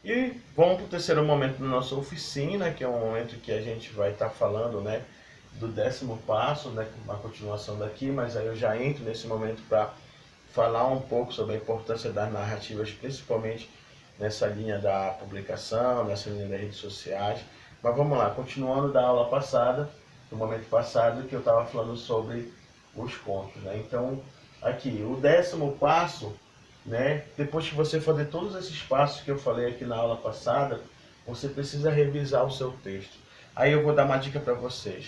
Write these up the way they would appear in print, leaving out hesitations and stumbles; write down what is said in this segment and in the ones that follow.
E vamos para o terceiro momento da nossa oficina, que é um momento que a gente vai estar falando, né, do 10º passo, né, uma continuação daqui, mas aí eu já entro nesse momento para falar um pouco sobre a importância das narrativas, principalmente nessa linha da publicação, nessa linha das redes sociais. Mas vamos lá, continuando da aula passada, no momento passado, que eu estava falando sobre os contos, né? Então, aqui, o 10º passo, né? Depois que você fazer todos esses passos que eu falei aqui na aula passada, você precisa revisar o seu texto. Aí eu vou dar uma dica para vocês.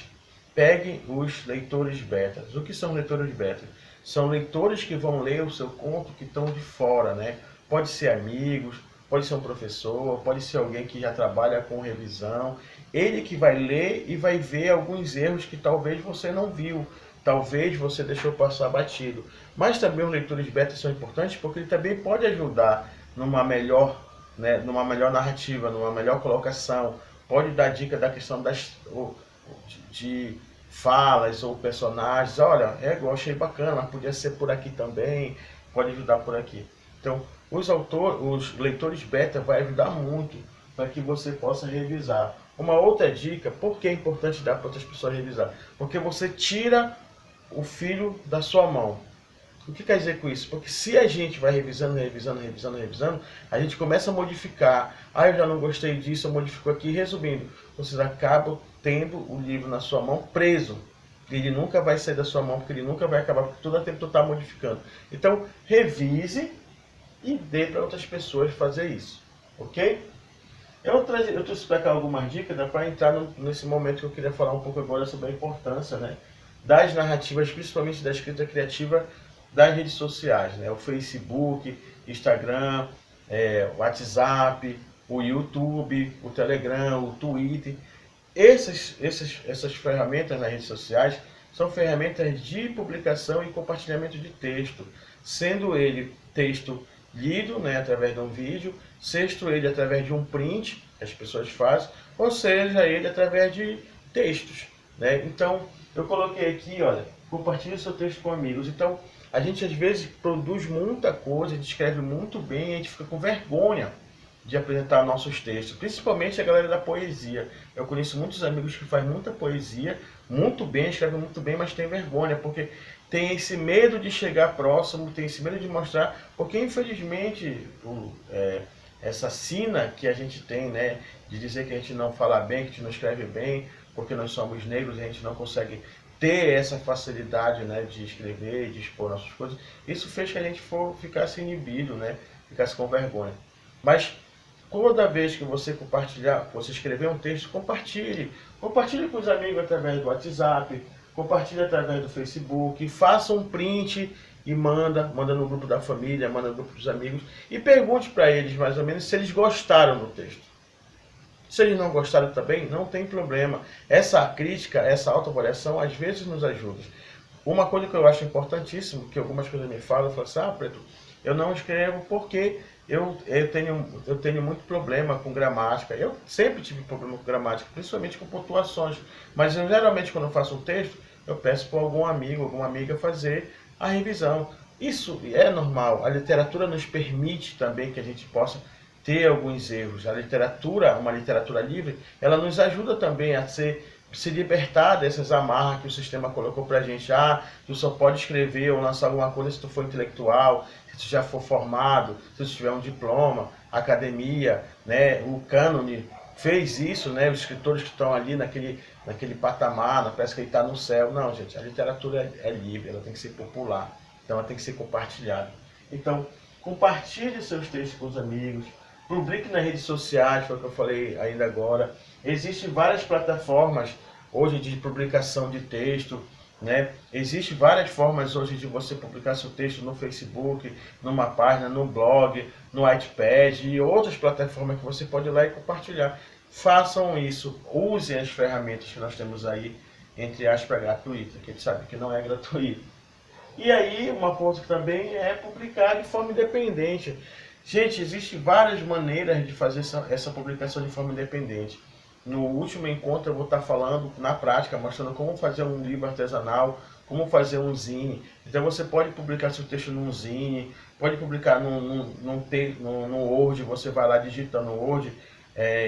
Peguem os leitores betas. O que são leitores betas? São leitores que vão ler o seu conto que estão de fora, né? Pode ser amigos, pode ser um professor, pode ser alguém que já trabalha com revisão. Ele que vai ler e vai ver alguns erros que talvez você não viu, talvez você deixou passar batido. Mas também os leitores beta são importantes porque ele também pode ajudar numa melhor, né, numa melhor narrativa, numa melhor colocação. Pode dar dica da questão de falas ou personagens. Olha, eu achei bacana, mas podia ser por aqui também, pode ajudar por aqui. Então, os leitores beta vai ajudar muito para que você possa revisar. Uma outra dica, por que é importante dar para outras pessoas revisar? Porque você tira o filho da sua mão. O que quer dizer com isso? Porque se a gente vai revisando, a gente começa a modificar. Ah, eu já não gostei disso, eu modifico aqui. Resumindo, vocês acabam tendo o livro na sua mão preso. Ele nunca vai sair da sua mão, porque ele nunca vai acabar, porque todo o tempo tu está modificando. Então, revise e dê para outras pessoas fazer isso. Ok? Eu trouxe para cá algumas dicas, né, para entrar nesse momento que eu queria falar um pouco agora sobre a importância, né, das narrativas, principalmente da escrita criativa das redes sociais, né, o Facebook, Instagram, WhatsApp, o YouTube, o Telegram, o Twitter. Essas ferramentas nas redes sociais são ferramentas de publicação e compartilhamento de texto, sendo ele texto lido, né, através de um vídeo, sexto ele através de um print que as pessoas fazem, ou seja, ele através de textos, né? Então, eu coloquei aqui, olha, compartilhe seu texto com amigos. Então, a gente às vezes produz muita coisa, a gente escreve muito bem, a gente fica com vergonha de apresentar nossos textos, principalmente a galera da poesia. Eu conheço muitos amigos que fazem muita poesia, muito bem, escrevem muito bem, mas tem vergonha, porque tem esse medo de chegar próximo, tem esse medo de mostrar, porque infelizmente essa sina que a gente tem, né, de dizer que a gente não fala bem, que a gente não escreve bem, porque nós somos negros e a gente não consegue ter essa facilidade, né, de escrever, de expor nossas coisas, isso fez que a gente ficasse inibido, né, ficasse com vergonha. Mas toda vez que você compartilhar, você escrever um texto, compartilhe. Compartilhe com os amigos através do WhatsApp, compartilhe através do Facebook, faça um print e manda no grupo da família, manda no grupo dos amigos e pergunte para eles mais ou menos se eles gostaram do texto. Se eles não gostaram também, não tem problema. Essa crítica, essa autoavaliação às vezes nos ajuda. Uma coisa que eu acho importantíssimo, que algumas coisas me falam, eu falo assim, Preto, eu não escrevo porque eu tenho muito problema com gramática. Eu sempre tive problema com gramática, principalmente com pontuações. Mas eu, geralmente, quando eu faço um texto, eu peço para algum amigo, alguma amiga fazer a revisão. Isso é normal. A literatura nos permite também que a gente possa ter alguns erros. A literatura, uma literatura livre, ela nos ajuda também a se libertar dessas amarras que o sistema colocou pra gente. Ah, tu só pode escrever ou lançar alguma coisa se tu for intelectual, se tu já for formado, se tu tiver um diploma, academia, né? O cânone fez isso, né? Os escritores que estão ali naquele patamar, parece que ele está no céu. Não, gente, a literatura é livre, ela tem que ser popular, então ela tem que ser compartilhada. Então, compartilhe seus textos com os amigos, publique nas redes sociais, foi o que eu falei ainda agora. Existem várias plataformas hoje de publicação de texto, né? Existem várias formas hoje de você publicar seu texto no Facebook, numa página, no blog, no Wattpad e outras plataformas que você pode ir lá e compartilhar. Façam isso, usem as ferramentas que nós temos aí, entre aspas, gratuitas, que a gente sabe que não é gratuito. E aí, uma coisa que também é publicar de forma independente. Gente, existem várias maneiras de fazer essa publicação de forma independente. No último encontro eu vou estar falando na prática, mostrando como fazer um livro artesanal, como fazer um zine. Então você pode publicar seu texto num zine, pode publicar no Word, você vai lá, digita no Word,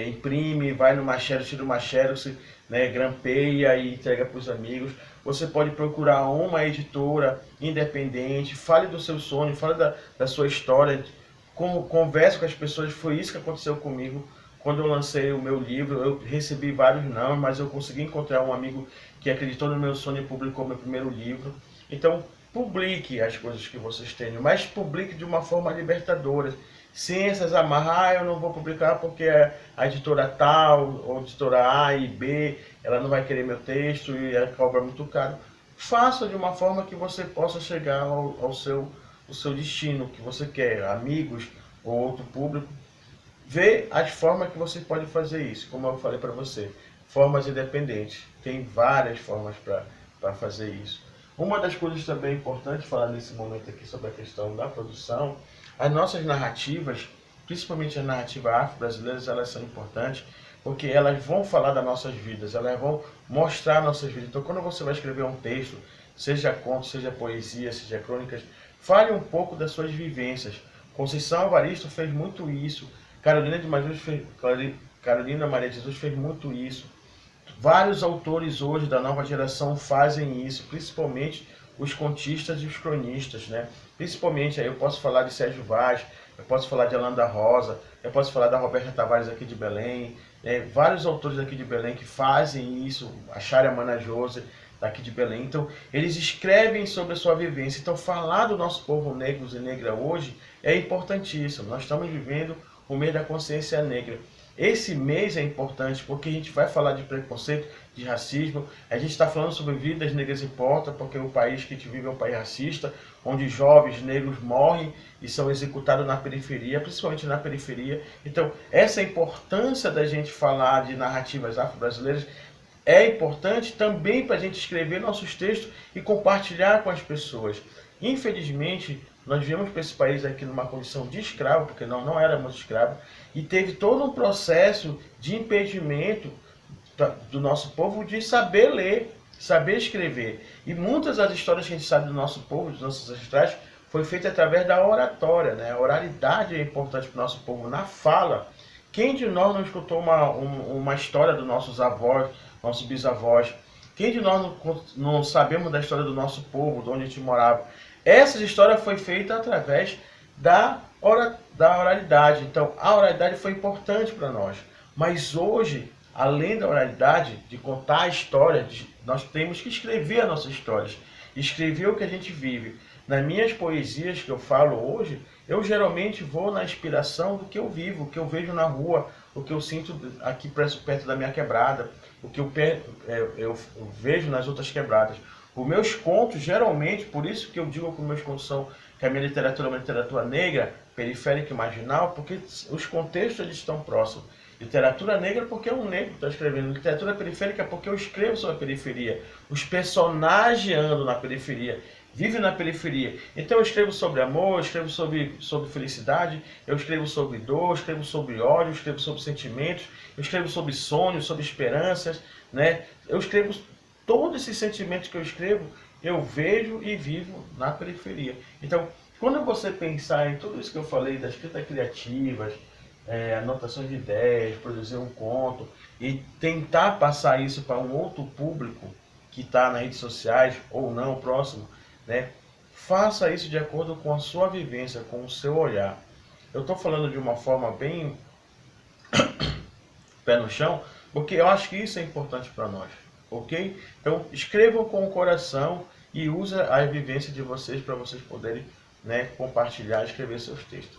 imprime, vai numa Xerox, tira uma Xerox, né, grampeia e entrega para os amigos. Você pode procurar uma editora independente, fale do seu sonho, fale da sua história, converse com as pessoas. Foi isso que aconteceu comigo. Quando eu lancei o meu livro, eu recebi vários não, mas eu consegui encontrar um amigo que acreditou no meu sonho e publicou meu primeiro livro. Então, publique as coisas que vocês têm, mas publique de uma forma libertadora, sem essas amarras. Eu não vou publicar porque a editora tal, ou a editora A e B, ela não vai querer meu texto e ela cobra muito caro. Faça de uma forma que você possa chegar ao seu destino que você quer, amigos ou outro público. Vê as formas que você pode fazer isso, como eu falei para você, formas independentes. Tem várias formas para fazer isso. Uma das coisas também importantes falar nesse momento aqui sobre a questão da produção, as nossas narrativas, principalmente as narrativas afro-brasileiras, elas são importantes porque elas vão falar das nossas vidas, elas vão mostrar nossas vidas. Então, quando você vai escrever um texto, seja conto, seja poesia, seja crônicas, fale um pouco das suas vivências. Conceição Evaristo fez muito isso. Carolina Maria de Jesus fez muito isso. Vários autores hoje da nova geração fazem isso, principalmente os contistas e os cronistas, né? Principalmente, aí eu posso falar de Sérgio Vaz, eu posso falar de Alain da Rosa, eu posso falar da Roberta Tavares aqui de Belém, vários autores aqui de Belém que fazem isso, a Chária Manajose daqui de Belém. Então, eles escrevem sobre a sua vivência. Então, falar do nosso povo negros e negra hoje é importantíssimo. Nós estamos vivendo o mês da consciência negra. Esse mês é importante porque a gente vai falar de preconceito, de racismo. A gente está falando sobre vidas negras importa, porque o país que a gente vive é um país racista, onde jovens negros morrem e são executados na periferia, principalmente na periferia. Então, essa importância da gente falar de narrativas afro-brasileiras é importante também para a gente escrever nossos textos e compartilhar com as pessoas. Infelizmente, nós viemos para esse país aqui numa condição de escravo, porque nós não éramos escravos, e teve todo um processo de impedimento do nosso povo de saber ler, saber escrever. E muitas das histórias que a gente sabe do nosso povo, dos nossos ancestrais, foi feita através da oratória, né? A oralidade é importante para o nosso povo, na fala. Quem de nós não escutou uma história dos nossos avós, nossos bisavós? Quem de nós não sabemos da história do nosso povo, de onde a gente morava? Essa história foi feita através da oralidade. Então, a oralidade foi importante para nós. Mas hoje, além da oralidade, de contar a história, nós temos que escrever as nossas histórias. Escrever o que a gente vive. Nas minhas poesias que eu falo hoje, eu geralmente vou na inspiração do que eu vivo, o que eu vejo na rua, o que eu sinto aqui perto da minha quebrada, o que eu vejo nas outras quebradas. Os meus contos, geralmente, por isso que eu digo que os meus contos são, que a minha literatura é uma literatura negra, periférica e marginal, porque os contextos eles estão próximos. Literatura negra porque é um negro que está escrevendo. Literatura periférica porque eu escrevo sobre a periferia. Os personagens andam na periferia, vivem na periferia. Então eu escrevo sobre amor, eu escrevo sobre felicidade, eu escrevo sobre dor, eu escrevo sobre ódio, eu escrevo sobre sentimentos, eu escrevo sobre sonhos, sobre esperanças, né? Eu escrevo todos esses sentimentos que eu escrevo, eu vejo e vivo na periferia. Então, quando você pensar em tudo isso que eu falei, das escritas criativas, anotação de ideias, produzir um conto, e tentar passar isso para um outro público que está nas redes sociais, ou não, próximo, né? Faça isso de acordo com a sua vivência, com o seu olhar. Eu estou falando de uma forma bem pé no chão, porque eu acho que isso é importante para nós. Ok? Então, escrevam com o coração e use a vivência de vocês para vocês poderem, né, compartilhar e escrever seus textos.